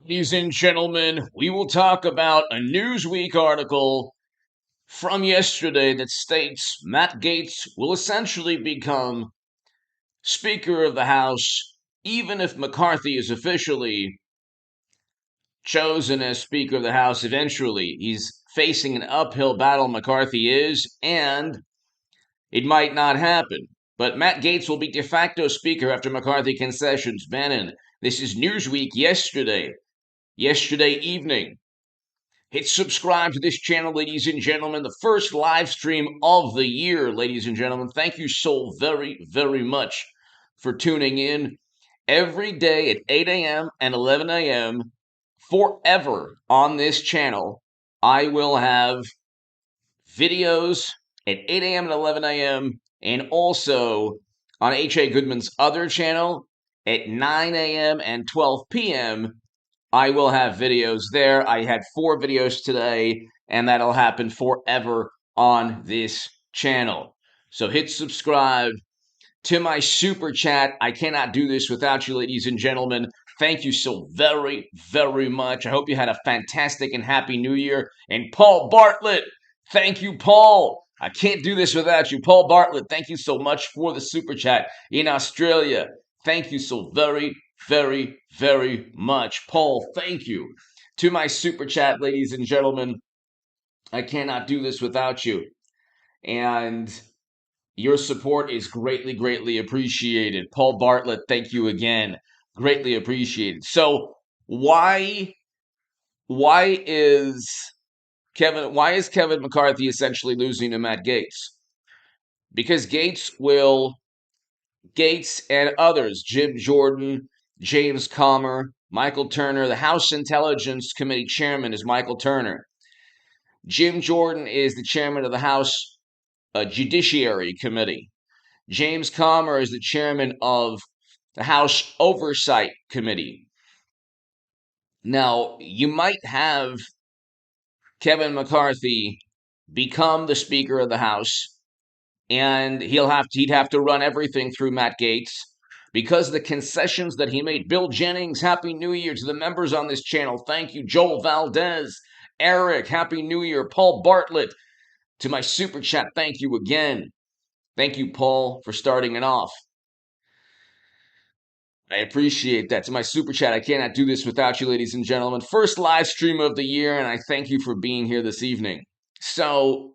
Ladies and gentlemen, we will talk about a Newsweek article from yesterday that states Matt Gaetz will essentially become Speaker of the House, even if McCarthy is officially chosen as Speaker of the House eventually. He's facing an uphill battle, McCarthy is, and it might not happen. But Matt Gaetz will be de facto Speaker after McCarthy concessions ban in. This is Newsweek yesterday evening. Hit subscribe to this channel, ladies and gentlemen. The first live stream of the year, ladies and gentlemen. Thank you so very, very much for tuning in every day at 8 a.m. and 11 a.m. forever on this channel. I will have videos at 8 a.m. and 11 a.m. and also on H.A. Goodman's other channel at 9 a.m. and 12 p.m. I will have videos there. I had 4 videos today, and that'll happen forever on this channel. So hit subscribe to my super chat. I cannot do this without you, ladies and gentlemen. Thank you so very, very much. I hope you had a fantastic and happy new year. And Paul Bartlett, thank you, Paul. I can't do this without you. Paul Bartlett, thank you so much for the super chat in Australia. Thank you so very, very, very much. Paul, thank you. To my super chat, ladies and gentlemen, I cannot do this without you. And your support is greatly, greatly appreciated. Paul Bartlett, thank you again. Greatly appreciated. So why is Kevin McCarthy essentially losing to Matt Gaetz? Because Gaetz and others, Jim Jordan, James Comer, Michael Turner, the House Intelligence Committee chairman is Michael Turner. Jim Jordan is the chairman of the House Judiciary Committee. James Comer is the chairman of the House Oversight Committee. Now, you might have Kevin McCarthy become the Speaker of the House, and he'd have to run everything through Matt Gaetz because the concessions that he made. Bill Jennings, Happy New Year to the members on this channel. Thank you. Joel Valdez, Eric, Happy New Year. Paul Bartlett, to my super chat, thank you again. Thank you, Paul, for starting it off. I appreciate that. To my super chat, I cannot do this without you, ladies and gentlemen. First live stream of the year, and I thank you for being here this evening. So,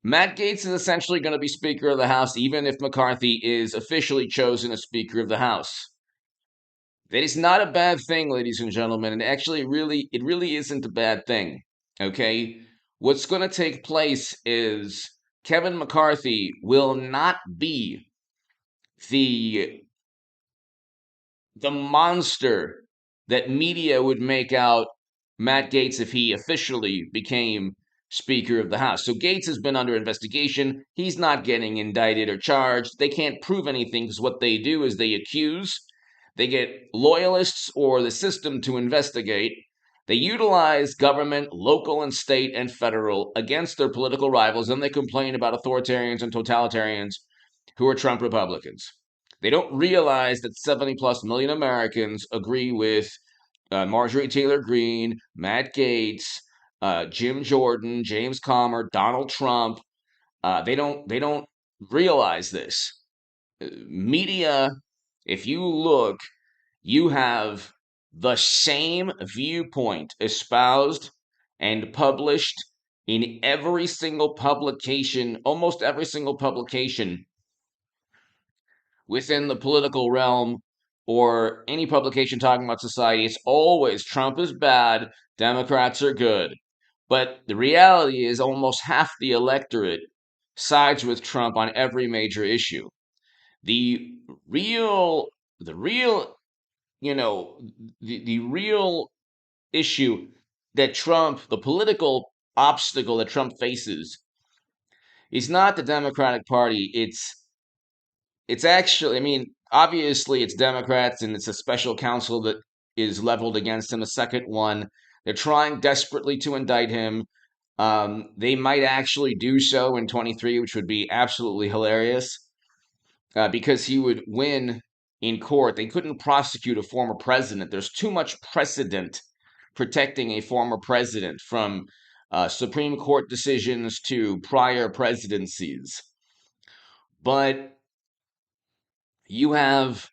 Matt Gaetz is essentially going to be Speaker of the House, even if McCarthy is officially chosen as Speaker of the House. That is not a bad thing, ladies and gentlemen, and actually, it really isn't a bad thing. Okay, what's going to take place is Kevin McCarthy will not be the monster that media would make out Matt Gaetz if he officially became Speaker of the House. So Gaetz has been under investigation. He's not getting indicted or charged. They can't prove anything because what they do is they accuse, they get loyalists or the system to investigate. They utilize government, local and state and federal, against their political rivals, and they complain about authoritarians and totalitarians who are Trump Republicans. They don't realize that 70 plus million Americans agree with Marjorie Taylor Greene, Matt Gaetz, Jim Jordan, James Comer, Donald Trump. They don't realize this. Media, if you look, you have the same viewpoint espoused and published in every single publication, almost every single publication within the political realm or any publication talking about society. It's always Trump is bad, Democrats are good. But the reality is almost half the electorate sides with Trump on every major issue. The real, the real, you know, the real issue that Trump, the political obstacle that Trump faces, is not the Democratic Party. It's actually, I mean, obviously it's Democrats and it's a special counsel that is leveled against him. The second one, they're trying desperately to indict him. They might actually do so in 23, which would be absolutely hilarious because he would win in court. They couldn't prosecute a former president. There's too much precedent protecting a former president, from Supreme Court decisions to prior presidencies. But you have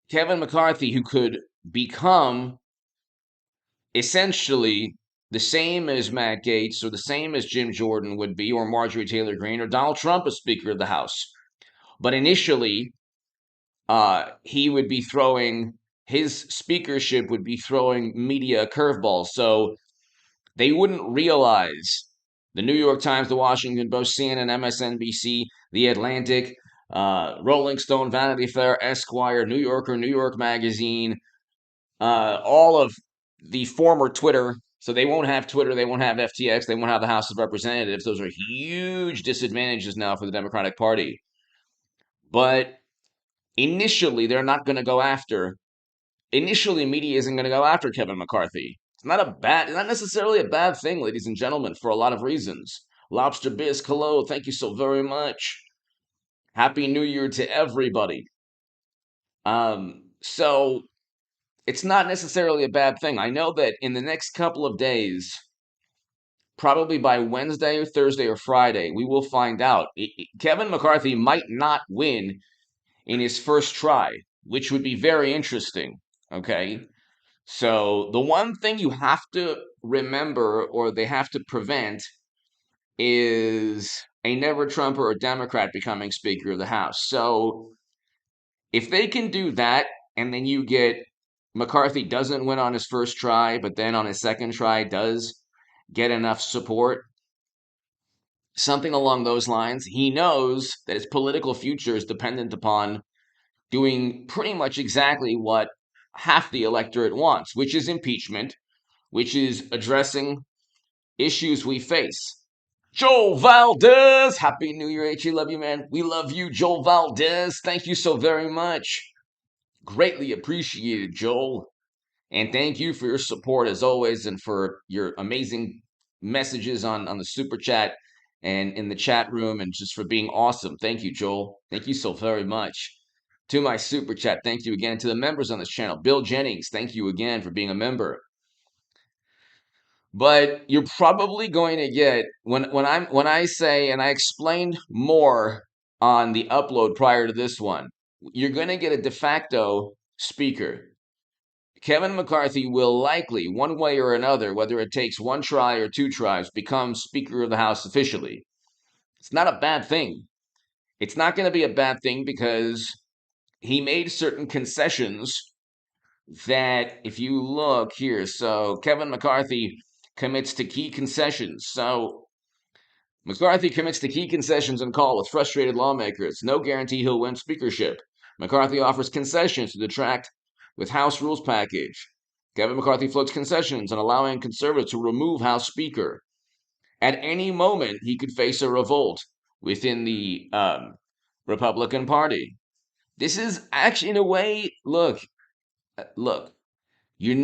Kevin McCarthy, who could become essentially the same as Matt Gaetz, or the same as Jim Jordan would be, or Marjorie Taylor Greene, or Donald Trump as Speaker of the House. But initially, he would be throwing, his speakership would be throwing media curveballs. So they wouldn't realize, the New York Times, the Washington Post, CNN, MSNBC, The Atlantic, Rolling Stone, Vanity Fair, Esquire, New Yorker, New York Magazine, all of the former Twitter. So they won't have Twitter, they won't have FTX, they won't have the House of Representatives. Those are huge disadvantages now for the Democratic Party. But initially, they're not going to go after. Initially, media isn't going to go after Kevin McCarthy. It's not necessarily a bad thing, ladies and gentlemen, for a lot of reasons. Lobster Biz, hello, thank you so very much. Happy New Year to everybody. So it's not necessarily a bad thing. I know that in the next couple of days, probably by Wednesday or Thursday or Friday, we will find out. Kevin McCarthy might not win in his first try, which would be very interesting. Okay. So the one thing you have to remember, or they have to prevent, is a never Trumper or Democrat becoming Speaker of the House. So if they can do that, and then you get McCarthy doesn't win on his first try, but then on his second try does get enough support, something along those lines, he knows that his political future is dependent upon doing pretty much exactly what half the electorate wants, which is impeachment, which is addressing issues we face. Joel Valdez, Happy New Year, H. Love you, man. We love you, Joel Valdez. Thank you so very much. Greatly appreciated, Joel. And thank you for your support as always, and for your amazing messages on the super chat and in the chat room, and just for being awesome. Thank you, Joel. Thank you so very much. To my super chat, thank you again. To the members on this channel, Bill Jennings, thank you again for being a member. But you're probably going to get, when I say, and I explained more on the upload prior to this one, you're going to get a de facto speaker. Kevin McCarthy will likely, one way or another, whether it takes one try or two tries, become Speaker of the House officially. It's not a bad thing. It's not going to be a bad thing because he made certain concessions that, if you look here, so Kevin McCarthy commits to key concessions. So McCarthy commits to key concessions and call with frustrated lawmakers. No guarantee he'll win speakership. McCarthy offers concessions to detract with House rules package. Kevin McCarthy floats concessions on allowing conservatives to remove House Speaker. At any moment, he could face a revolt within the Republican Party. This is actually, in a way, look, you're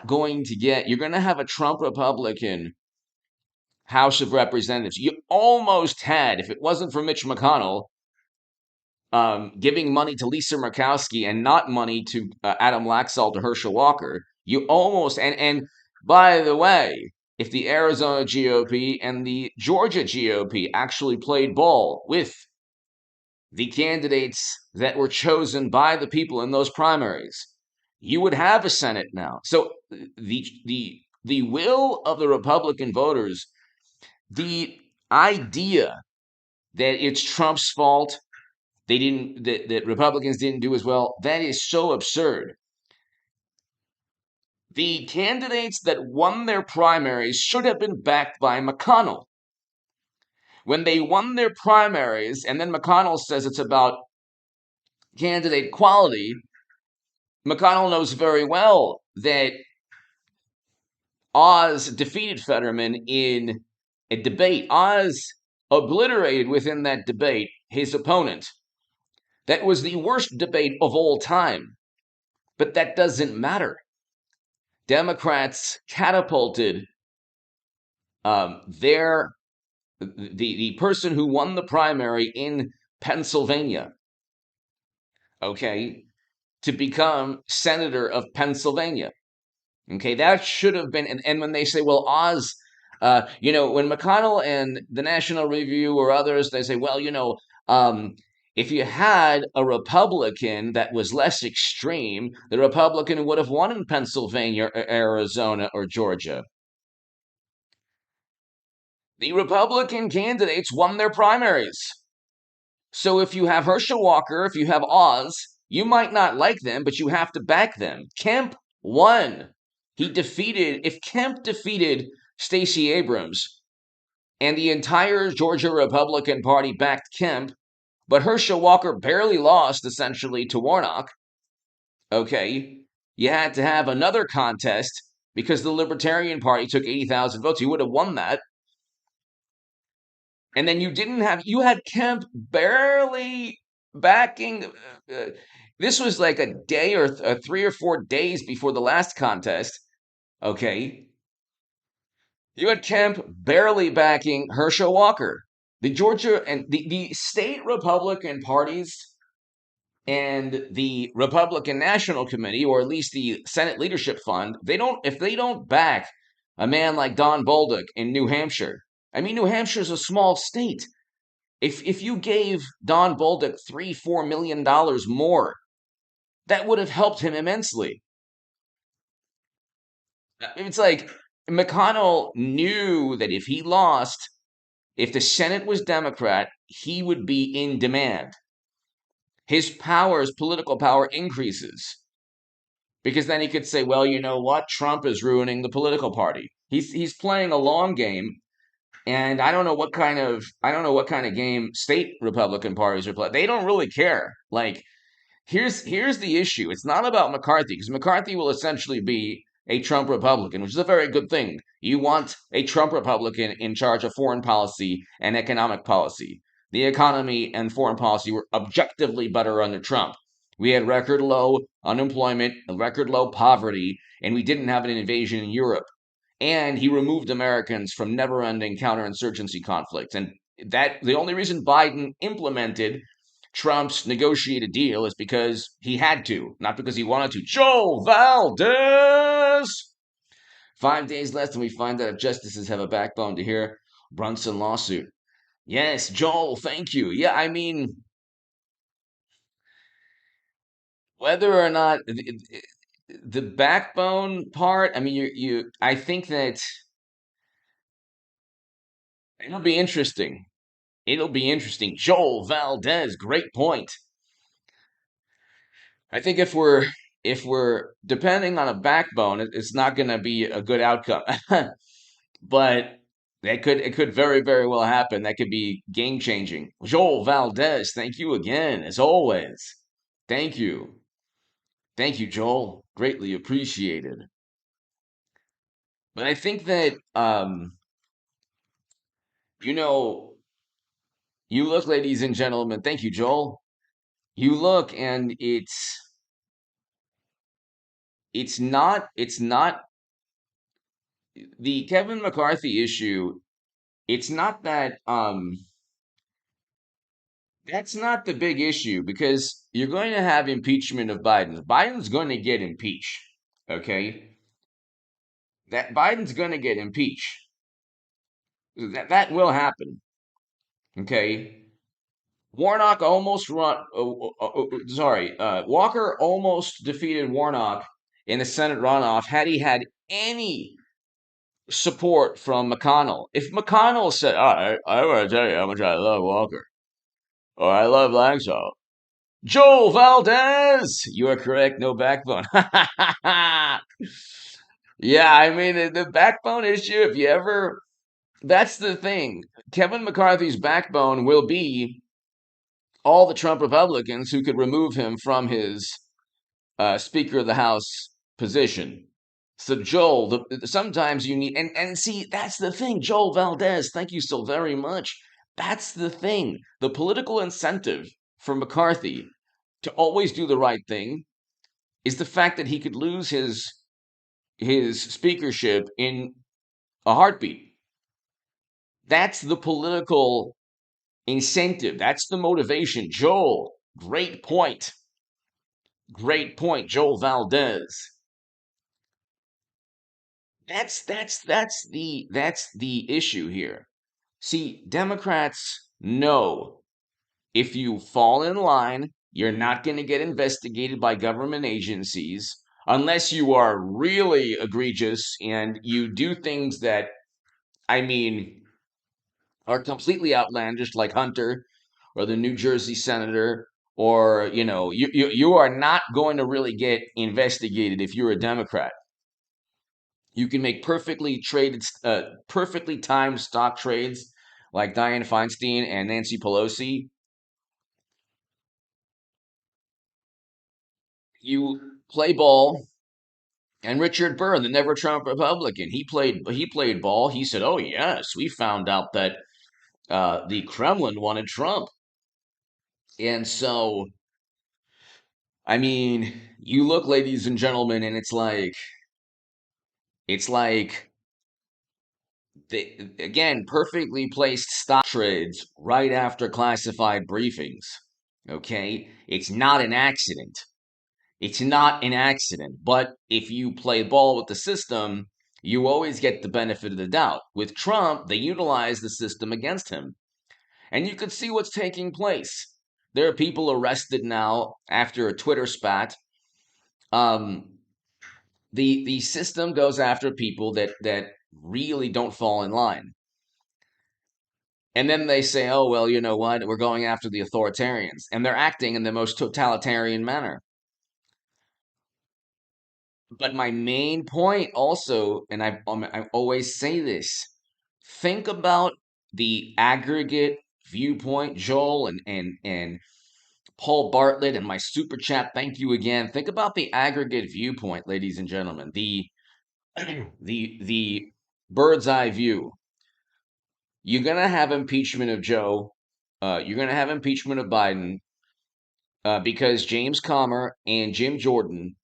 going to have a Trump Republican House of Representatives. You almost had, if it wasn't for Mitch McConnell giving money to Lisa Murkowski and not money to Adam Laxalt or Herschel Walker, you almost, and by the way, if the Arizona GOP and the Georgia GOP actually played ball with the candidates that were chosen by the people in those primaries, you would have a Senate now. So the will of the Republican voters, the idea that it's Trump's fault, that Republicans didn't do as well, that is so absurd. The candidates that won their primaries should have been backed by McConnell. When they won their primaries, and then McConnell says it's about candidate quality, McConnell knows very well that Oz defeated Fetterman in a debate. Oz obliterated within that debate his opponent. That was the worst debate of all time. But that doesn't matter. Democrats catapulted the person who won the primary in Pennsylvania. okay, to become senator of Pennsylvania. Okay, that should have been, and when they say, well, Oz, when McConnell and the National Review or others, they say, well, if you had a Republican that was less extreme, the Republican would have won in Pennsylvania, or Arizona, or Georgia. The Republican candidates won their primaries. So if you have Herschel Walker, if you have Oz, you might not like them, but you have to back them. Kemp won. If Kemp defeated Stacey Abrams and the entire Georgia Republican Party backed Kemp, but Herschel Walker barely lost essentially to Warnock, okay, you had to have another contest because the Libertarian Party took 80,000 votes. You would have won that. And then you had Kemp barely backing. This was like a day or 3 or 4 days before the last contest. Okay. You had Kemp barely backing Herschel Walker. The Georgia and the state Republican parties and the Republican National Committee, or at least the Senate Leadership Fund, if they don't back a man like Don Bolduc in New Hampshire. I mean, New Hampshire is a small state. If you gave Don Bolduc $3-4 million more, that would have helped him immensely. It's like McConnell knew that if he lost, if the Senate was Democrat, he would be in demand. His political power increases. Because then he could say, well, you know what? Trump is ruining the political party. He's playing a long game, and I don't know what kind of game state Republican parties are playing. They don't really care. Like, here's the issue. It's not about McCarthy, because McCarthy will essentially be a Trump Republican, which is a very good thing. You want a Trump Republican in charge of foreign policy and economic policy. The economy and foreign policy were objectively better under Trump. We had record low unemployment, record low poverty, and we didn't have an invasion in Europe. And he removed Americans from never-ending counterinsurgency conflicts. And that the only reason Biden implemented Trump's negotiated deal is because he had to, not because he wanted to. Joe Valdez! 5 days left, and we find out if justices have a backbone to hear Brunson lawsuit. Yes, Joel, thank you. Yeah, I mean, whether or not the backbone part, I mean, I think that it'll be interesting. It'll be interesting. Joel Valdez, great point. I think if we're depending on a backbone, it's not going to be a good outcome. But it could very, very well happen. That could be game changing. Joel Valdez, thank you again, as always. Thank you. Thank you, Joel. Greatly appreciated. But I think that you know, you look, ladies and gentlemen, thank you, Joel. You look and it's not the Kevin McCarthy issue. It's not that that's not the big issue, because you're going to have impeachment of Biden. Biden's going to get impeached. Okay? That Biden's going to get impeached. That will happen. Okay? Warnock almost Walker almost defeated Warnock in the Senate runoff had he had any support from McConnell. If McConnell said, I want to tell you how much I love Walker, or I love Langshaw, Joel Valdez, you are correct, no backbone. Yeah, I mean, the backbone issue, that's the thing. Kevin McCarthy's backbone will be all the Trump Republicans who could remove him from his Speaker of the House position. So Joel, sometimes you need, and see, that's the thing. Joel Valdez, thank you so very much. That's the thing. The political incentive for McCarthy to always do the right thing is the fact that he could lose his speakership in a heartbeat. That's the political incentive. That's the motivation. Joel, great point. Great point, Joel Valdez. That's the issue here. See, Democrats know if you fall in line, you're not going to get investigated by government agencies unless you are really egregious and you do things that, I mean, are completely outlandish, like Hunter or the New Jersey senator, or you are not going to really get investigated if you're a Democrat. You can make perfectly timed stock trades like Dianne Feinstein and Nancy Pelosi. You play ball, and Richard Burr, the never Trump Republican, he played ball. He said, "Oh yes, we found out that the Kremlin wanted Trump," and so I mean, you look, ladies and gentlemen, and it's like they, again, perfectly placed stock trades right after classified briefings. Okay, it's not an accident. It's not an accident. But if you play ball with the system, you always get the benefit of the doubt. With Trump, they utilize the system against him. And you can see what's taking place. There are people arrested now after a Twitter spat. Um, the system goes after people that really don't fall in line. And then they say, oh, well, you know what? We're going after the authoritarians. And they're acting in the most totalitarian manner. But my main point also, and I always say this, think about the aggregate viewpoint, Joel and Paul Bartlett and my super chat. Thank you again. Think about the aggregate viewpoint, ladies and gentlemen. The bird's eye view. You're gonna have impeachment of Joe. You're gonna have impeachment of Biden because James Comer and Jim Jordan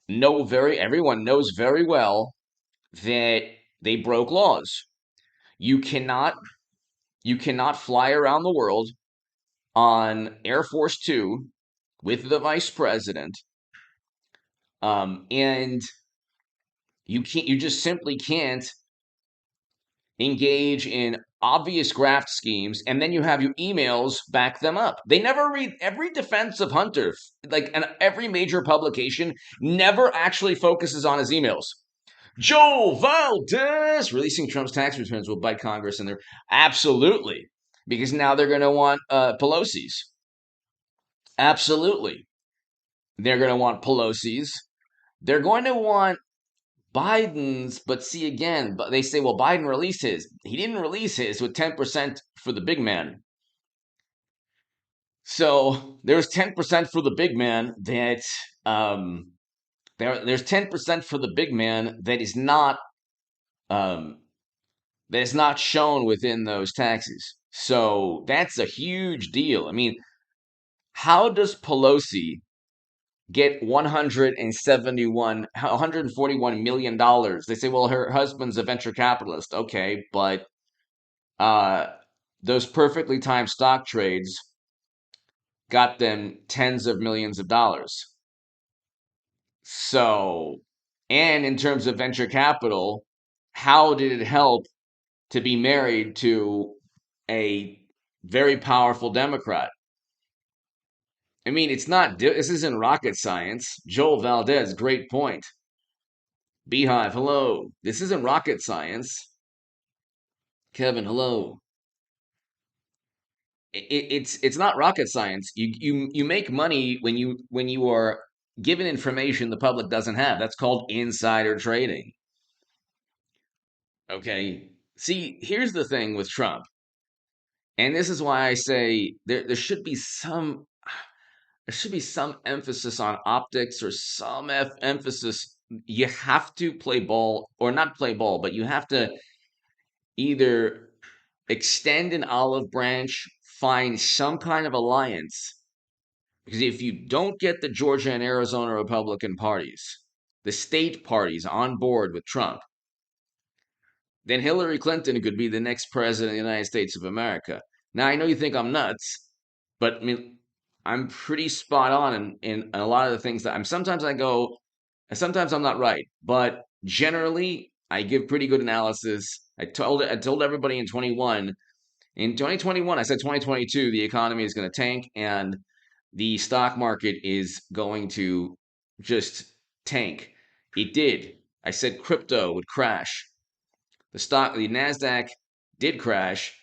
everyone knows very well that they broke laws. You cannot you cannot fly around the world on Air Force Two with the vice president, and you just simply can't engage in obvious graft schemes, and then you have your emails back them up. They never read every defense of Hunter, and every major publication never actually focuses on his emails. Joe Valdez releasing Trump's tax returns will bite Congress in their absolutely, because now they're going to want Pelosi's. Absolutely, they're going to want Pelosi's. They're going to want Biden's, but see again, but they say, well, Biden released his. He didn't release his with 10% for the big man. So there's 10% for the big man that there's 10% for the big man um, that is not shown within those taxes. So that's a huge deal. I mean, how does Pelosi get 141 million dollars? They say, well, her husband's a venture capitalist. Okay, but uh those perfectly timed stock trades got them tens of millions of dollars. So, and in terms of venture capital, how did it help to be married to a very powerful Democrat? I mean, this isn't rocket science. Joel Valdez, great point. Beehive, hello. This isn't rocket science. Kevin, hello. It's not rocket science. You make money when you are given information the public doesn't have. That's called insider trading. Okay. See, here's the thing with Trump, and this is why I say there should be some emphasis on optics or some emphasis. You have to play ball, or not play ball, but you have to either extend an olive branch, find some kind of alliance. Because if you don't get the Georgia and Arizona Republican parties, the state parties on board with Trump, then Hillary Clinton could be the next president of the United States of America. Now, I know you think I'm nuts, but I mean, I'm pretty spot on in a lot of the things that I'm. Sometimes I go, sometimes I'm not right, but generally I give pretty good analysis. I told everybody in 21 in 2021, I said 2022 the economy is going to tank and the stock market is going to just tank. It did. I said crypto would crash. The Nasdaq did crash.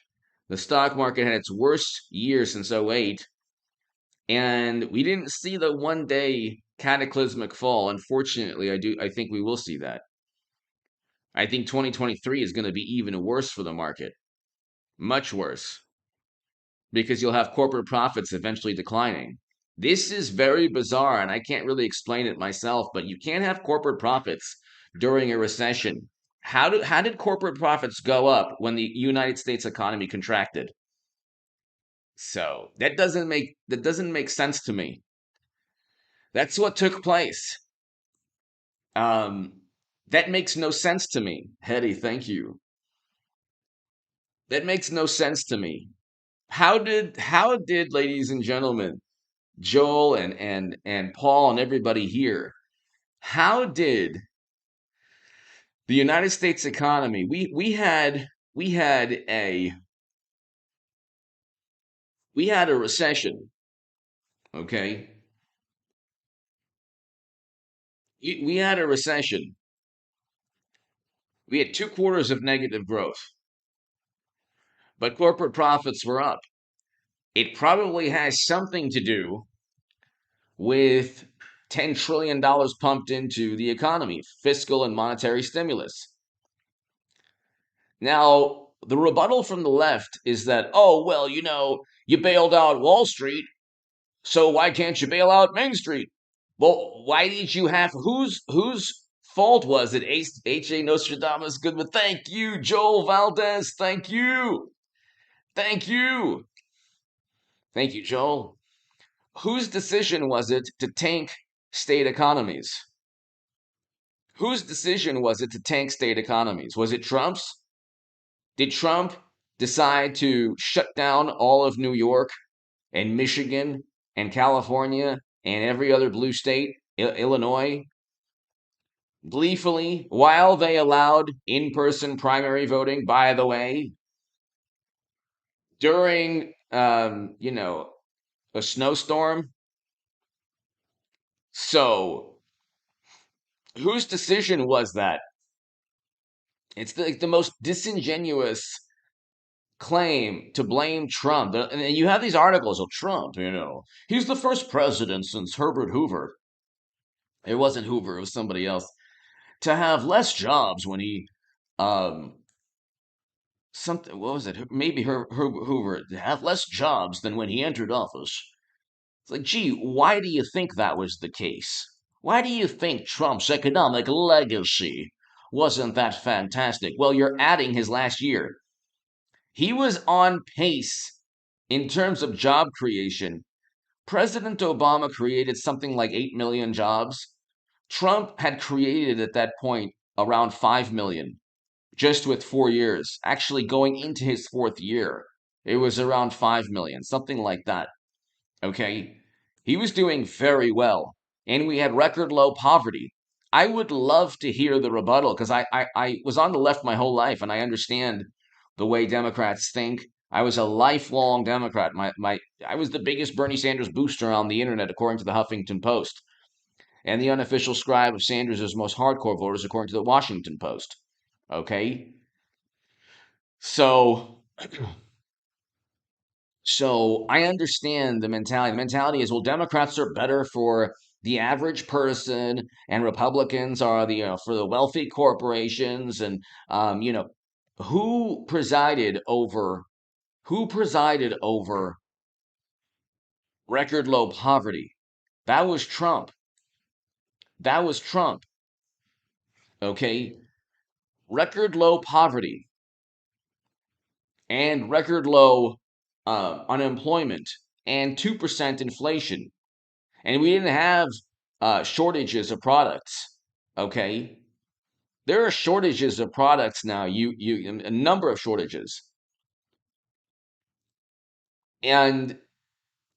The stock market had its worst year since '08, and we didn't see the one day cataclysmic fall. Unfortunately, I think we will see that. I think 2023 is going to be even worse for the market. Much worse, because you'll have corporate profits eventually declining. This is very bizarre, and I can't really explain it myself, but you can't have corporate profits during a recession. How did corporate profits go up when the United States economy contracted? So that doesn't make sense to me. That's what took place. Um, that makes no sense to me. Hetty, thank you. That makes no sense to me. How did ladies and gentlemen, Joel and Paul and everybody here, how did the United States economy, we had a recession, okay? We had a recession. We had 2 quarters of negative growth, but corporate profits were up. It probably has something to do with $10 trillion pumped into the economy, fiscal and monetary stimulus. Now, the rebuttal from the left is that, oh, well, you bailed out Wall Street, so why can't you bail out Main Street? Well, why did you have whose fault was it? H.A. Nostradamus Goodman. Thank you, Joel Valdez. Thank you. Thank you. Thank you, Joel. Whose decision was it to tank state economies? Whose decision was it to tank state economies? Was it Trump's? Did Trump decide to shut down all of New York and Michigan and California and every other blue state, Illinois, gleefully while they allowed in-person primary voting, by the way, during a snowstorm? So, whose decision was that? It's the most disingenuous claim to blame Trump. And you have these articles of Trump, he's the first president since Herbert Hoover. It wasn't Hoover, it was somebody else. To have less jobs when he, um, something, what was it? Maybe Hoover, to have less jobs than when he entered office. It's like, gee, why do you think that was the case? Why do you think Trump's economic legacy wasn't that fantastic? Well, you're adding his last year. He was on pace in terms of job creation. President Obama created something like 8 million jobs. Trump had created at that point around 5 million just with 4 years. Actually, going into his fourth year, it was around 5 million, something like that. Okay. He was doing very well, and we had record low poverty. I would love to hear the rebuttal because I was on the left my whole life and I understand the way Democrats think. I was a lifelong Democrat. I was the biggest Bernie Sanders booster on the internet, according to the Huffington Post, and the unofficial scribe of Sanders' most hardcore voters, according to the Washington Post. Okay? So So I understand the mentality. The mentality is, well, Democrats are better for the average person, and Republicans are for the wealthy corporations, and um, you know, who presided over who presided over record low poverty? That was Trump. That was Trump. Okay, record low poverty and record low unemployment and 2% inflation. And we didn't have shortages of products. Okay, there are shortages of products now. A number of shortages, and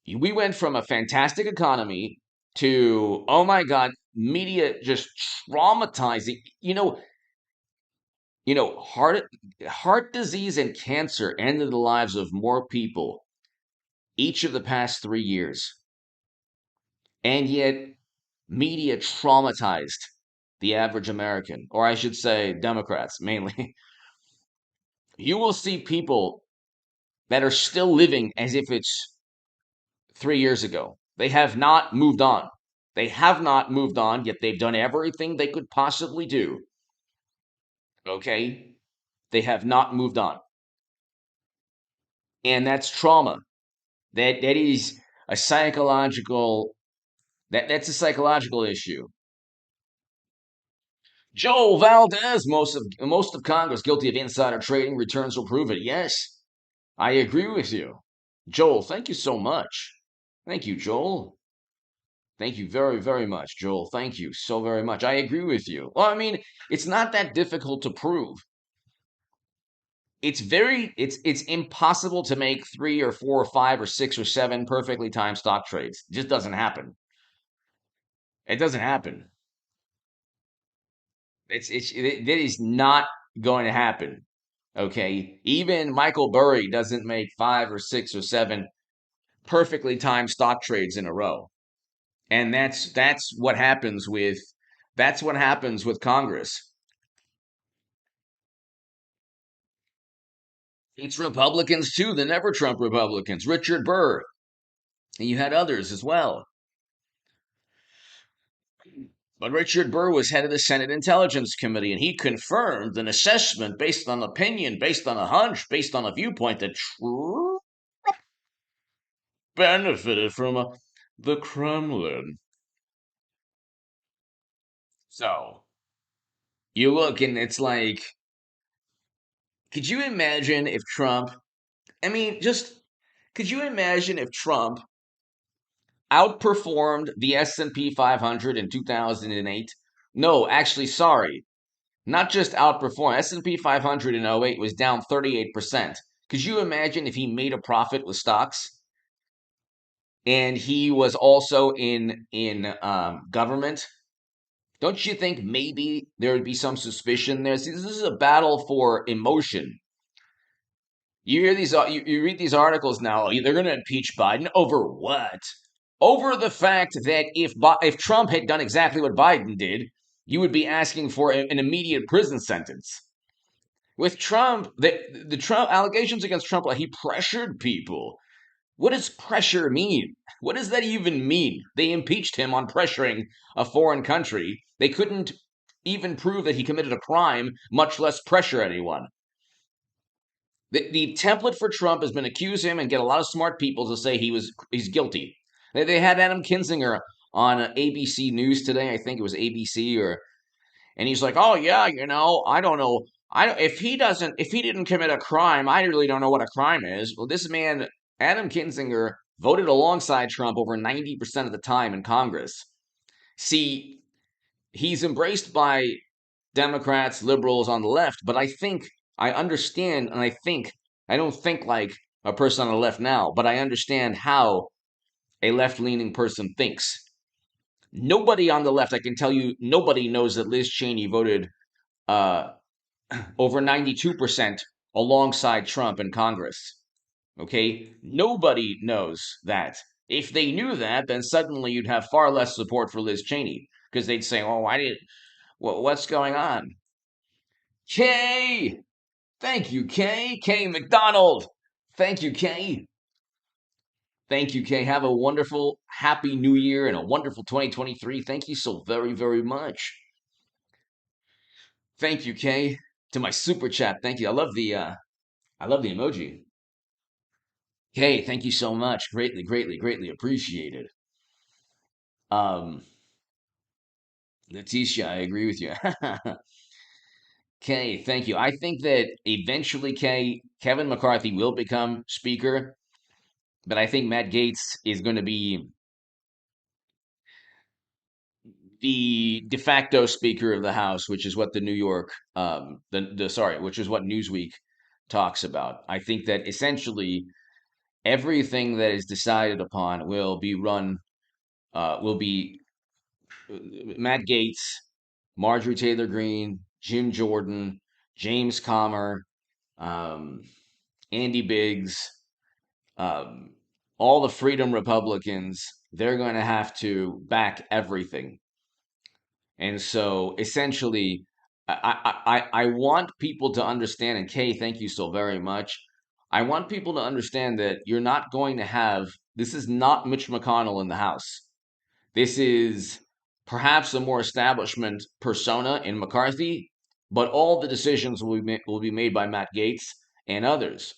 We went from a fantastic economy to, oh my God, media just traumatizing. Heart disease and cancer ended the lives of more people each of the past 3 years. And yet, media traumatized the average American, or I should say, Democrats mainly. You will see people that are still living as if it's 3 years ago. They have not moved on. They have not moved on, yet they've done everything they could possibly do. Okay? They have not moved on. And that's trauma. That is a psychological that's a psychological issue. Joel Valdez, most of Congress guilty of insider trading. Returns will prove it. Yes, I agree with you, Joel. Thank you so much. Thank you, Joel. Thank you very, very much, Joel. Thank you so very much. I agree with you. Well, I mean, it's not that difficult to prove. It's impossible to make 3 or 4 or 5 or 6 or 7 perfectly timed stock trades. It just doesn't happen. It doesn't happen. That is not going to happen. Okay, even Michael Burry doesn't make 5 or 6 or 7 perfectly timed stock trades in a row, and that's what happens with Congress. It's Republicans too, the never Trump Republicans, Richard Burr, and you had others as well. But Richard Burr was head of the Senate Intelligence Committee, and he confirmed an assessment based on opinion, based on a hunch, based on a viewpoint that Trump benefited from the Kremlin. So you look, and it's like, could you imagine if Trump? I mean, just could you imagine if Trump outperformed the S&P 500 in 2008? No, actually, sorry. Not just outperform. S&P 500 in '08 was down 38%. Could you imagine if he made a profit with stocks and he was also in government? Don't you think maybe there would be some suspicion there? See, this is a battle for emotion. You hear these, you read these articles now. They're going to impeach Biden over what? Over the fact that if Trump had done exactly what Biden did, you would be asking for an immediate prison sentence. With Trump, the Trump allegations against Trump, like he pressured people. What does pressure mean? What does that even mean? They impeached him on pressuring a foreign country. They couldn't even prove that he committed a crime, much less pressure anyone. The template for Trump has been accuse him and get a lot of smart people to say he's guilty. They had Adam Kinzinger on ABC News today. I think it was ABC, and he's like, "Oh yeah, I don't know. If he didn't commit a crime, I really don't know what a crime is." Well, this man, Adam Kinzinger, voted alongside Trump over 90% of the time in Congress. See, he's embraced by Democrats, liberals on the left, but I understand, and I don't think like a person on the left now, but I understand how a left-leaning person thinks. Nobody on the left, I can tell you, nobody knows that Liz Cheney voted uh, over 92% alongside Trump in Congress. Okay? Nobody knows that. If they knew that, then suddenly you'd have far less support for Liz Cheney because they'd say, "Oh, what's going on?" Kay, thank you, Kay. Kay McDonald, thank you, Kay. Thank you, Kay. Have a wonderful, happy New Year and a wonderful 2023. Thank you so very, very much. Thank you, Kay. To my super chat, thank you. I love the emoji. Kay, thank you so much. Greatly, greatly, greatly appreciated. Um, Leticia, I agree with you. Kay, thank you. I think that eventually, Kay, Kevin McCarthy will become speaker, but I think Matt Gaetz is going to be the de facto speaker of the House, which is what the New York, the sorry, which is what Newsweek talks about. I think that essentially everything that is decided upon will be run, will be Matt Gaetz, Marjorie Taylor Greene, Jim Jordan, James Comer, um, Andy Biggs, um, all the Freedom Republicans. They're going to have to back everything. And so essentially, I want people to understand, and Kay, thank you so very much. I want people to understand that you're not going to have, this is not Mitch McConnell in the House. This is perhaps a more establishment persona in McCarthy, but all the decisions will be made by Matt Gaetz and others.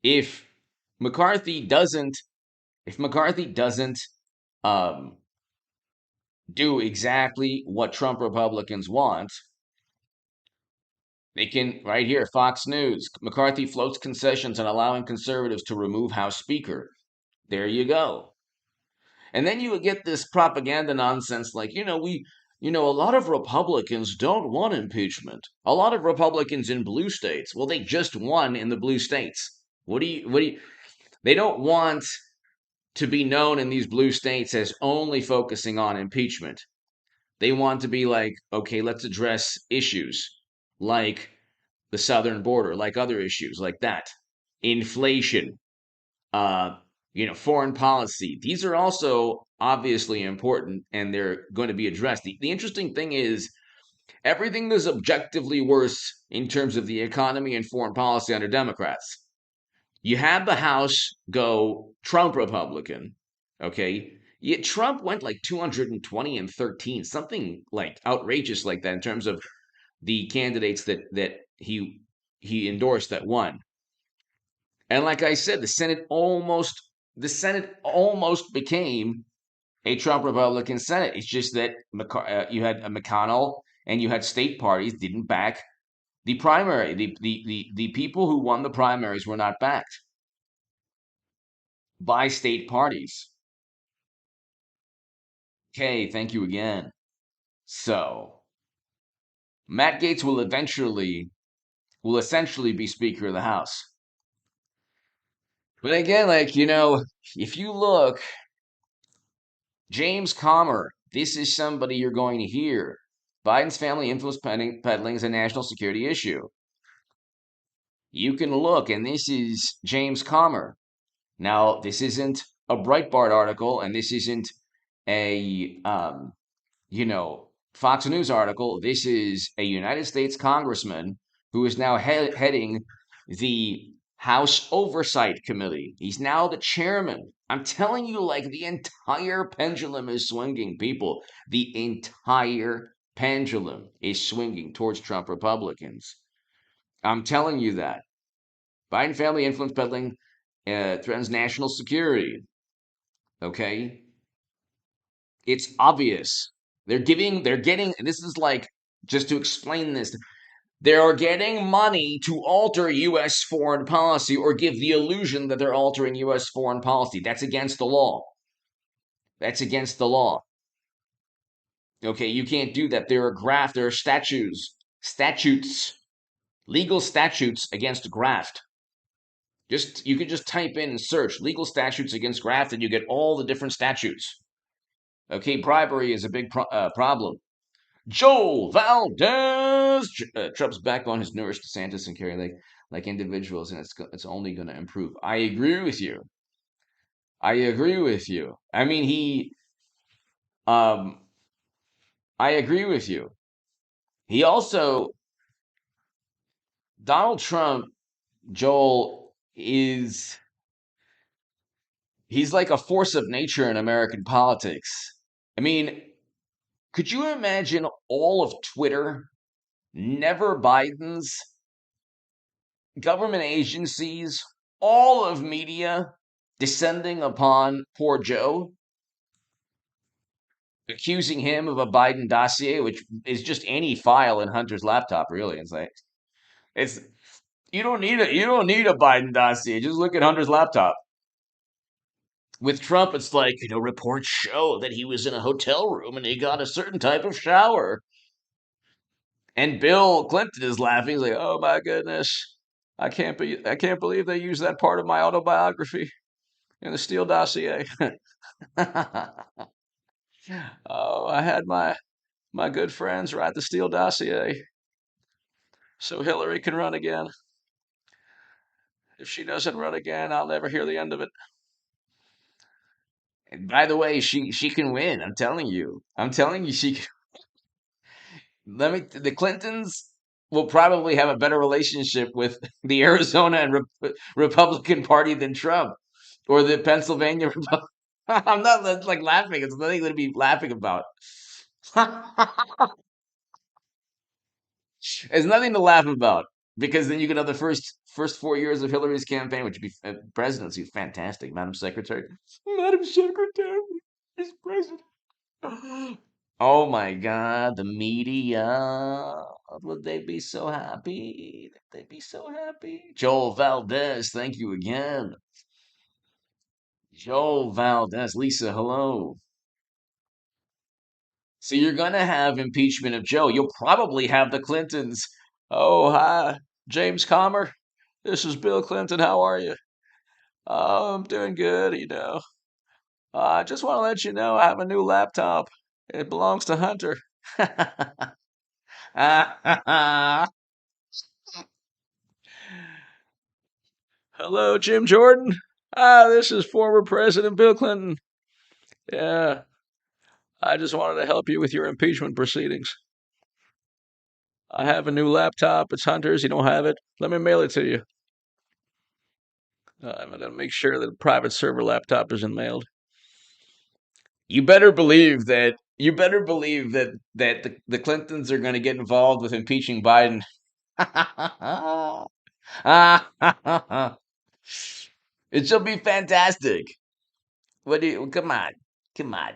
If McCarthy doesn't, if McCarthy doesn't um, do exactly what Trump Republicans want, they can, right here, Fox News, McCarthy floats concessions on allowing conservatives to remove House Speaker. There you go. And then you would get this propaganda nonsense like, a lot of Republicans don't want impeachment. A lot of Republicans in blue states, well, they just won in the blue states. They don't want to be known in these blue states as only focusing on impeachment. They want to be like, okay, let's address issues like the southern border, like other issues like that, inflation, foreign policy. These are also obviously important and they're going to be addressed. The interesting thing is everything is objectively worse in terms of the economy and foreign policy under Democrats. You had the House go Trump Republican, okay? Yet Trump went like 220 and 13, something like outrageous like that in terms of the candidates that he endorsed that won. And like I said, the Senate almost became a Trump Republican Senate. It's just that you had a McConnell and you had state parties didn't back the primary. The people who won the primaries were not backed by state parties. Okay, thank you again. So Matt Gaetz will essentially be Speaker of the House. But again, if you look, James Comer, this is somebody you're going to hear. Biden's family influence peddling is a national security issue. You can look, and this is James Comer. Now, this isn't a Breitbart article, and this isn't a Fox News article. This is a United States congressman who is now heading the House Oversight Committee. He's now the chairman. I'm telling you, like, the entire pendulum is swinging, people. The entire pendulum is swinging towards Trump Republicans. I'm telling you that. Biden family influence peddling threatens national security. Okay? It's obvious. They're getting, this is like, just to explain this, they are getting money to alter U.S. foreign policy or give the illusion that they're altering U.S. foreign policy. That's against the law. That's against the law. Okay, you can't do that. There are statutes, legal statutes against graft. You can just type in and search legal statutes against graft and you get all the different statutes. Okay, bribery is a big problem. Joel Valdez. Trump's back on his nourished DeSantis and Kerry like individuals, and it's only going to improve. I agree with you. I mean, um, I agree with you. He also, Donald Trump, Joel, he's like a force of nature in American politics. I mean, could you imagine all of Twitter, never Biden's, government agencies, all of media descending upon poor Joe, accusing him of a Biden dossier, which is just any file in Hunter's laptop, really. It's you don't need a Biden dossier. Just look at Hunter's laptop. With Trump, it's like, reports show that he was in a hotel room and he got a certain type of shower. And Bill Clinton is laughing. He's like, oh my goodness. I can't believe they used that part of my autobiography in the Steele dossier. Oh, I had my good friends write the Steele dossier so Hillary can run again. If she doesn't run again, I'll never hear the end of it. And by the way, she can win. I'm telling you. I'm telling you, the Clintons will probably have a better relationship with the Arizona and Republican Party than Trump or the Pennsylvania Republican. I'm not like laughing. It's nothing to be laughing about. It's nothing to laugh about because then you could have the first 4 years of Hillary's campaign, which would be presidency. Fantastic, Madam Secretary. Madam Secretary is president. Oh my God, the media. Would they be so happy? Would they be so happy? Joel Valdez, thank you again. Joel Valdez, Lisa, hello. So you're gonna have impeachment of Joe. You'll probably have the Clintons. Oh, hi, James Comer. This is Bill Clinton. How are you? Oh, I'm doing good, you know. I just want to let you know I have a new laptop. It belongs to Hunter. Hello, Jim Jordan. This is former President Bill Clinton. Yeah, I just wanted to help you with your impeachment proceedings. I have a new laptop. It's Hunter's. You don't have it? Let me mail it to you. I'm going to make sure that a private server laptop isn't mailed. You better believe that. You better believe that the Clintons are going to get involved with impeaching Biden. It shall be fantastic. What do you? Come on, come on.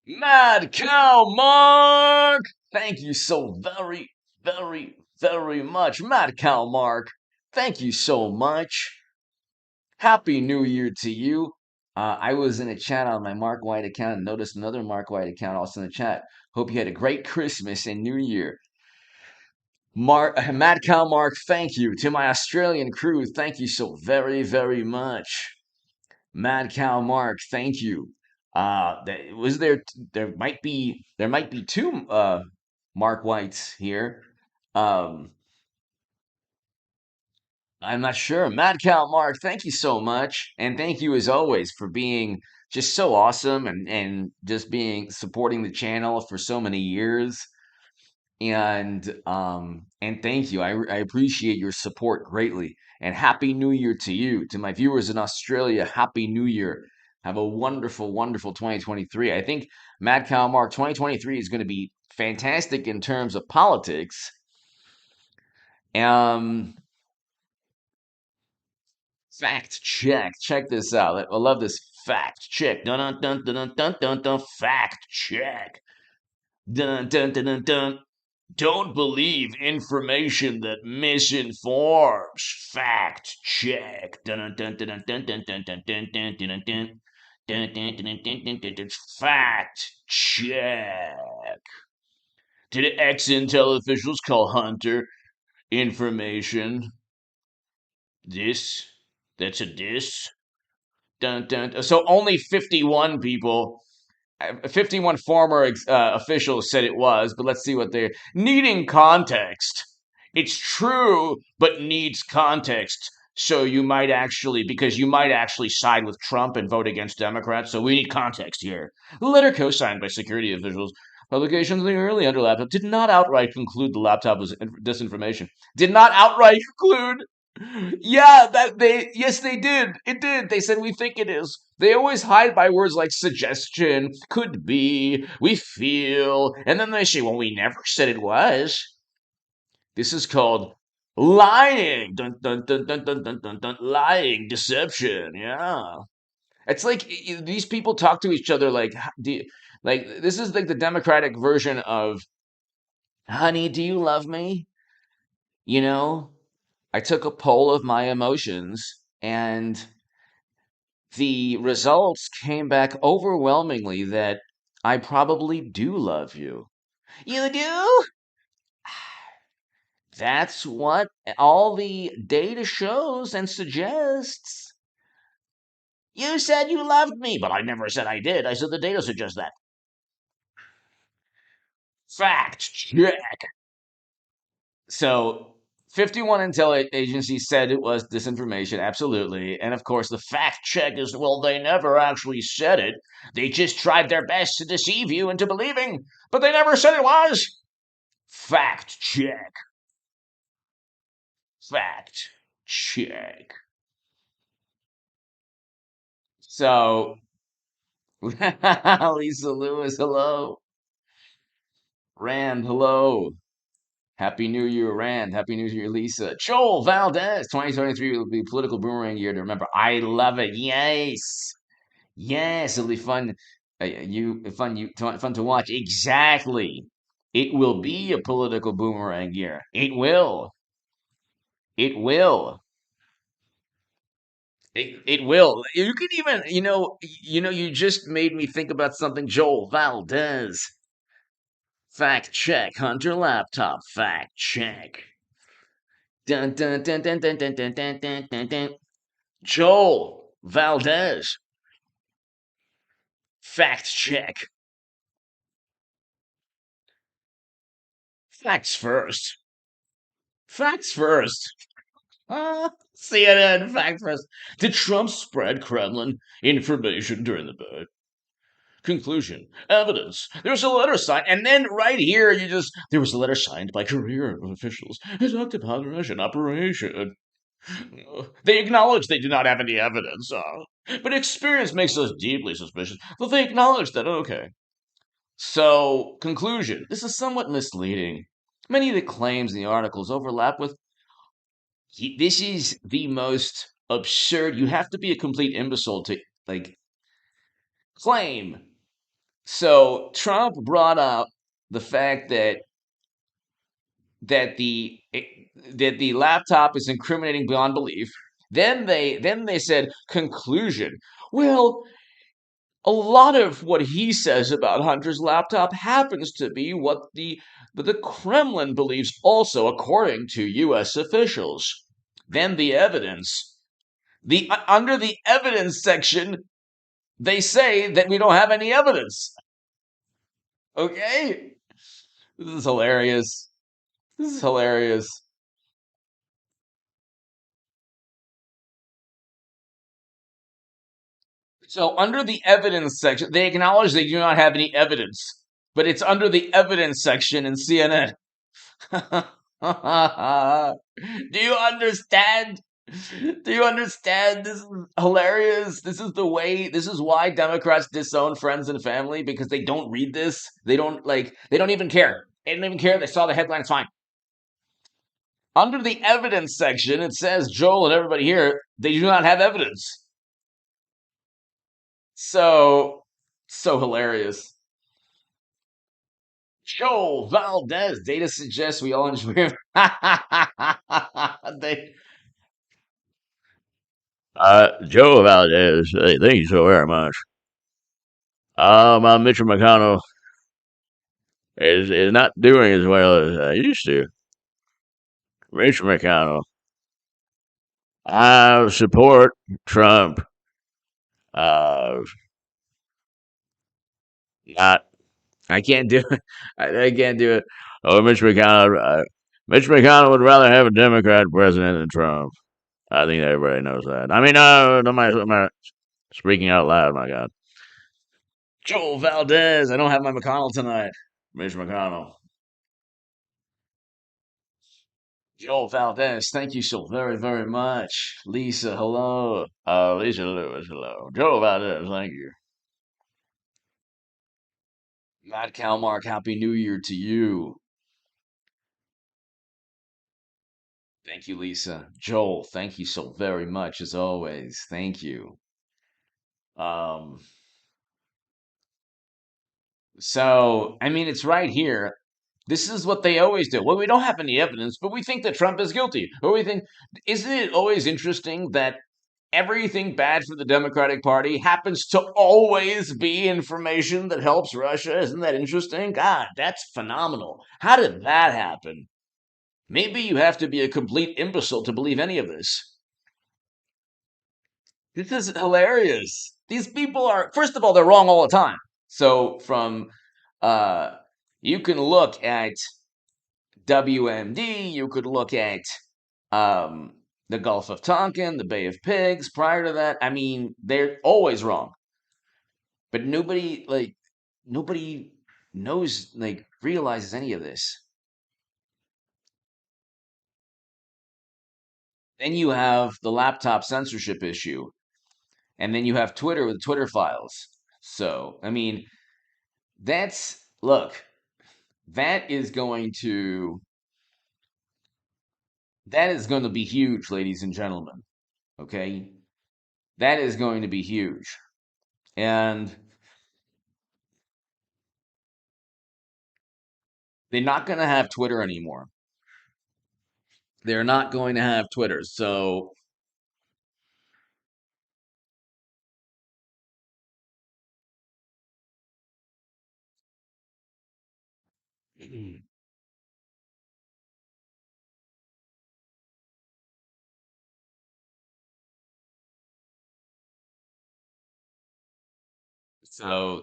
Mad Cow Mark! Thank you so very, very, very much. Mad Cow Mark, thank you so much. Happy New Year to you. I was in a chat on my Mark White account and noticed another Mark White account also in the chat. Hope you had a great Christmas and New Year. Mad Cow Mark, thank you. To my Australian crew, thank you so very, very much. Mad Cow Mark, thank you. Was there there might be two Mark Whites here. Um, I'm not sure. Mad Cow Mark, thank you so much, and thank you as always for being just so awesome and just being supporting the channel for so many years. And thank you. I appreciate your support greatly. And happy New Year to you. To my viewers in Australia, happy New Year. Have a wonderful, wonderful 2023. I think Mad Cow Mark 2023 is going to be fantastic in terms of politics. Um, Fact check. Check this out. I love this fact check. Dun dun dun dun dun dun dun dun. Fact check. Dun dun dun dun dun. Don't believe information that misinforms. Fact check. Dun dun dun dun dun dun dun dun dun dun dun. Dun, dun, dun, dun, dun, dun, dun. Fact check. Did ex-intel officials call Hunter information? This? That's a diss? Dun, dun. So only 51 people 51 former officials said it was, but let's see what they're needing context. It's true, but needs context. So because you might actually side with Trump and vote against Democrats. So we need context here. The letter co-signed by security officials. Publications in the early under laptop did not outright conclude the laptop was disinformation. Did not outright conclude. Yeah, yes they did. It did. They said we think it is. They always hide by words like suggestion, could be, we feel, and then they say, well, we never said it was. This is called lying. Dun dun dun dun dun dun dun dun. Lying, deception. Yeah. It's like these people talk to each other like this is like the Democratic version of, honey, do you love me? You know, I took a poll of my emotions and the results came back overwhelmingly that I probably do love you. You do? That's what all the data shows and suggests. You said you loved me, but I never said I did. I said the data suggests that. Fact check. So 51 intel agencies said it was disinformation, absolutely. And of course, the fact check is, well, they never actually said it. They just tried their best to deceive you into believing, but they never said it was. Fact check. Fact check. So, Lisa Lewis, hello. Rand, hello. Happy New Year, Rand. Happy New Year, Lisa. Joel Valdez, 2023 will be political boomerang year to remember. I love it. Yes. Yes, it'll be fun. Fun to watch. Exactly. It will be a political boomerang year. It will. It will. It will. You can even, you just made me think about something. Joel Valdez. Fact check. Hunter laptop. Fact check. Dun dun dun dun dun dun dun dun dun dun dun. Joel Valdez. Fact check. Facts first. Facts first. CNN fact first. Did Trump spread Kremlin information during the vote? Conclusion. Evidence. There's a letter signed, and then right here, there was a letter signed by career officials. It talked about the Russian operation. They acknowledge they do not have any evidence, but experience makes us deeply suspicious. But they acknowledge that, okay. So, conclusion. This is somewhat misleading. Many of the claims in the articles overlap with. This is the most absurd. You have to be a complete imbecile to, like, claim. So, Trump brought up the fact that the that the laptop is incriminating beyond belief. Then they said conclusion. Well, a lot of what he says about Hunter's laptop happens to be what the Kremlin believes also, according to U.S. officials. Then the evidence. The under the evidence section, they say that we don't have any evidence. Okay, this is hilarious. This is hilarious. So under the evidence section, they acknowledge they do not have any evidence, but it's under the evidence section in CNN. Do you understand? Do you understand? This is hilarious. This is why Democrats disown friends and family because they don't read this. They don't even care. They don't even care. They saw the headline, it's fine. Under the evidence section, it says Joel and everybody here, they do not have evidence. So hilarious. Joel Valdez, data suggests we all enjoy. they, Joe Valdez, thank you so very much. Mitchell McConnell is not doing as well as I used to. Mitchell McConnell, I support Trump. Uh, not, I can't do it. I can't do it. Oh, Mitch McConnell would rather have a Democrat president than Trump. I think everybody knows that. I mean, am I speaking out loud? My God. Joel Valdez. I don't have my McConnell tonight. Mitch McConnell. Joel Valdez, thank you so very, very much. Lisa, hello. Lisa Lewis, hello. Joel Valdez, thank you. Matt Kalmark, Happy New Year to you. Thank you, Lisa. Joel, thank you so very much, as always. Thank you. Um, so, I mean, it's right here. This is what they always do. Well, we don't have any evidence, but we think that Trump is guilty. Or we think, isn't it always interesting that everything bad for the Democratic Party happens to always be information that helps Russia? Isn't that interesting? God, that's phenomenal. How did that happen? Maybe you have to be a complete imbecile to believe any of this. This is hilarious. These people are, first of all, they're wrong all the time. So uh, you can look at WMD, you could look at um, the Gulf of Tonkin, the Bay of Pigs. Prior to that, I mean, they're always wrong. But nobody knows, realizes any of this. Then you have the laptop censorship issue, and then you have Twitter with Twitter files. So, I mean, look, that is going to that is going to be huge, ladies and gentlemen. Okay? That is going to be huge. And they're not going to have Twitter anymore. They're not going to have Twitter. So,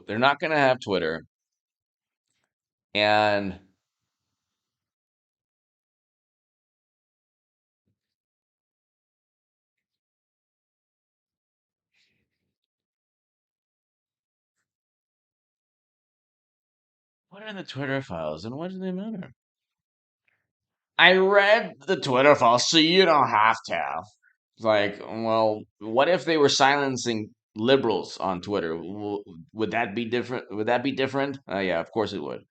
they're not going to have Twitter. And what are the Twitter files and what do they matter? I read the Twitter files, so you don't have to. Like, well, what if they were silencing liberals on Twitter? Would that be different? Would that be different? Yeah, of course it would.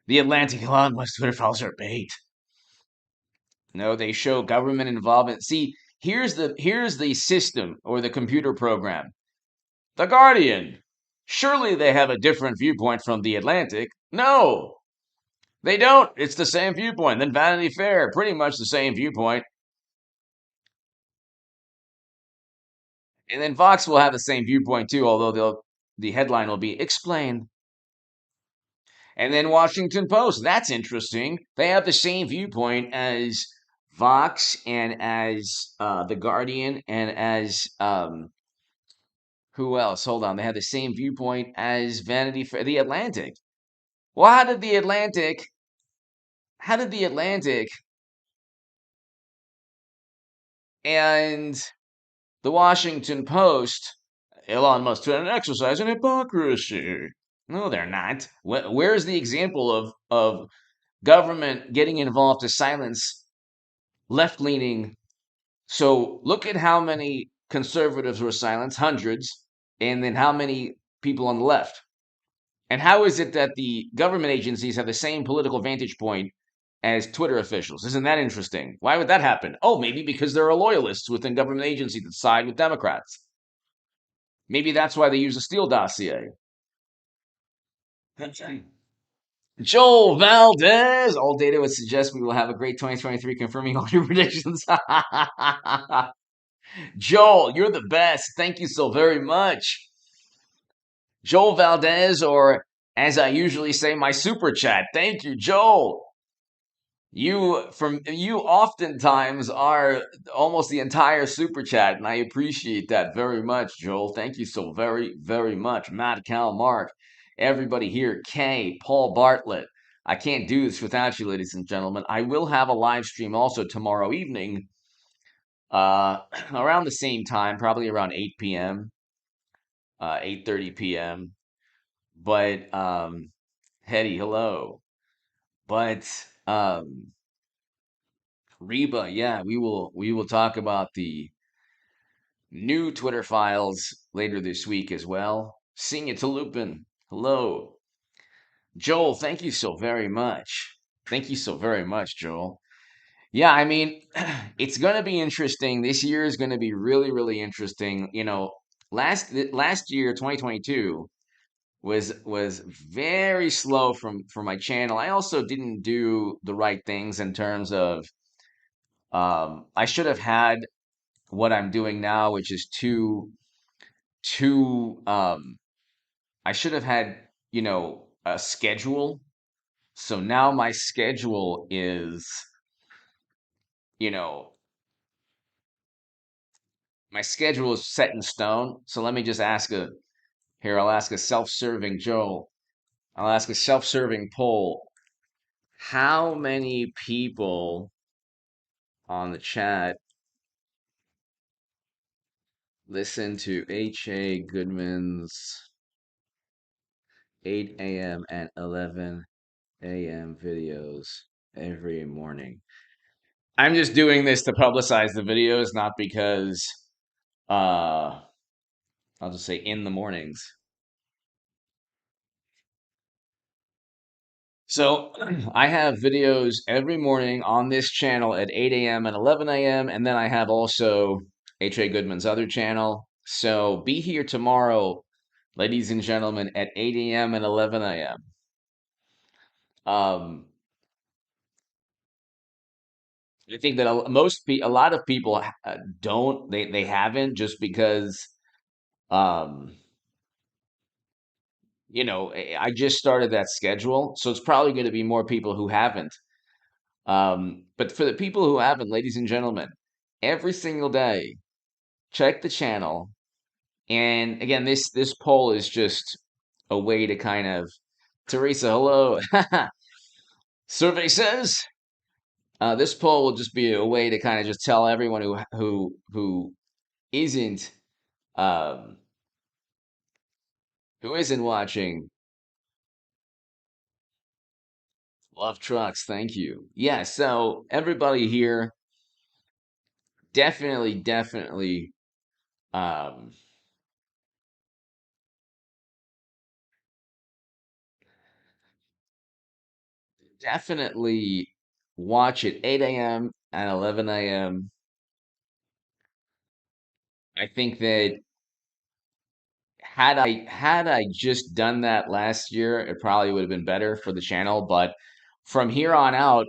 The Atlantic Elon Musk Twitter files are bait. No, they show government involvement. See, here's the system or the computer program. The Guardian. Surely they have a different viewpoint from the Atlantic. No, they don't. It's the same viewpoint. Then Vanity Fair, pretty much the same viewpoint. And then Vox will have the same viewpoint too, although the headline will be explain. And then Washington Post, that's interesting. They have the same viewpoint as Vox and as the Guardian and as who else? Hold on, they have the same viewpoint as Vanity Fair, the Atlantic. Well, How did the Atlantic and the Washington Post, Elon Musk, an exercise in hypocrisy? No, they're not. Where's the example of government getting involved to silence left leaning? So look at how many conservatives were silenced, hundreds, and then how many people on the left. And how is it that the government agencies have the same political vantage point as Twitter officials? Isn't that interesting? Why would that happen? Oh, maybe because there are loyalists within government agencies that side with Democrats. Maybe that's why they use the Steele dossier. Joel Valdez. All data would suggest we will have a great 2023, confirming all your predictions. Joel, you're the best. Thank you so very much. Joel Valdez, or as I usually say, my super chat. Thank you, Joel. You oftentimes are almost the entire super chat, and I appreciate that very much, Joel. Thank you so very, very much. Matt, Cal, Mark, everybody here, Kay, Paul Bartlett. I can't do this without you, ladies and gentlemen. I will have a live stream also tomorrow evening, around the same time, probably around 8 p.m., 8:30 p.m. But Hetty, hello. But Reba, yeah, we will talk about the new Twitter files later this week as well. Sing it to Lupin. Hello. Joel, thank you so very much. Thank you so very much, Joel. Yeah, I mean, it's going to be interesting. This year is going to be really, really interesting. Last year, 2022 was very slow from my channel. I also didn't do the right things in terms of I should have had what I'm doing now, which is two I should have had, a schedule So now my schedule is, you know, my schedule is set in stone. So let me just ask I'll ask a self-serving Joel. I'll ask a self-serving poll. How many people on the chat listen to H.A. Goodman's 8 a.m. and 11 a.m. videos every morning? I'm just doing this to publicize the videos, not because uh I'll just say in the mornings. So I have videos every morning on this channel at 8 a.m. and 11 a.m. And then I have also H.A. Goodman's other channel. So be here tomorrow, ladies and gentlemen, at 8 a.m. and 11 a.m. Um, I think that a lot of people don't, they haven't just because, um, I just started that schedule. So it's probably going to be more people who haven't. But for the people who haven't, ladies and gentlemen, every single day, check the channel. And again, this poll is just a way to kind of Teresa, hello. Survey says this poll will just be a way to kind of just tell everyone who isn't um, who isn't watching. Love trucks, thank you. Yeah, so everybody here, definitely um, definitely watch at 8 a.m. and 11 a.m. I think that had I just done that last year, it probably would have been better for the channel. But from here on out,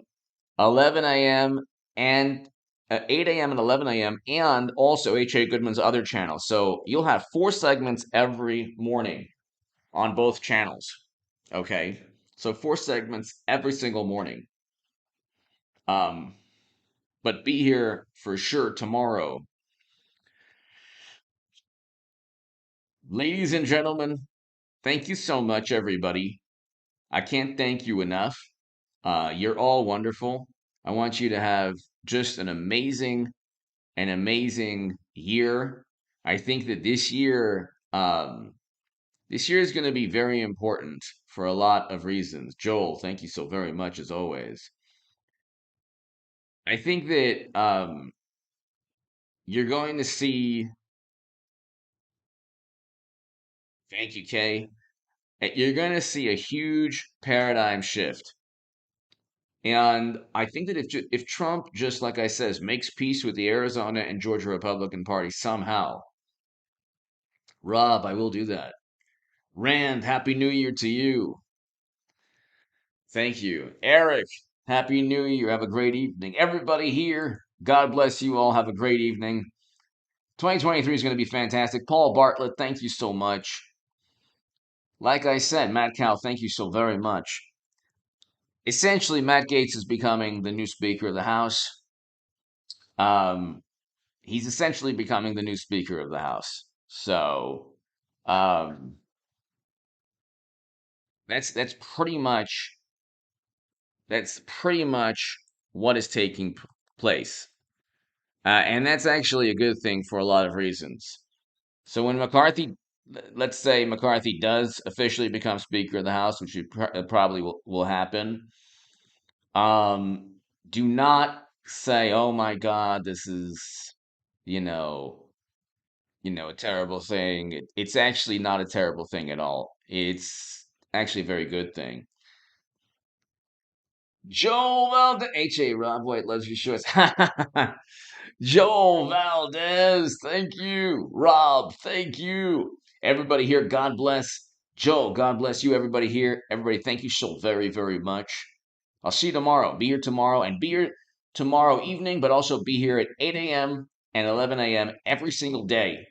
11 a.m. and 8 a.m. and 11 a.m. and also H.A. Goodman's other channel. So you'll have 4 segments every morning on both channels. Okay, so 4 segments every single morning. Um, but be here for sure tomorrow. Ladies and gentlemen, thank you so much, everybody. I can't thank you enough. You're all wonderful. I want you to have just an amazing year. I think that this year is going to be very important for a lot of reasons. Joel, thank you so very much as always. I think that you're going to see. Thank you, Kay. You're going to see a huge paradigm shift. And I think that if Trump, just like I says, makes peace with the Arizona and Georgia Republican Party somehow, Rob, I will do that. Rand, Happy New Year to you. Thank you. Eric, Happy New Year. Have a great evening. Everybody here, God bless you all. Have a great evening. 2023 is going to be fantastic. Paul Bartlett, thank you so much. Like I said, Matt Cal, thank you so very much. Essentially, Matt Gaetz is becoming the new Speaker of the House. Um, he's essentially becoming the new Speaker of the House. So, um, that's pretty much what is taking place, and that's actually a good thing for a lot of reasons. So when let's say McCarthy does officially become Speaker of the House, which probably will happen. Do not say, "Oh my God, this is, you know, a terrible thing." It's actually not a terrible thing at all. It's actually a very good thing. Joel Valdez, H.A. Rob White loves your shorts. Joel Valdez, thank you. Rob, thank you. Everybody here, God bless. Joel, God bless you. Everybody here, everybody, thank you so very, very much. I'll see you tomorrow. Be here tomorrow and be here tomorrow evening, but also be here at 8 a.m. and 11 a.m. every single day.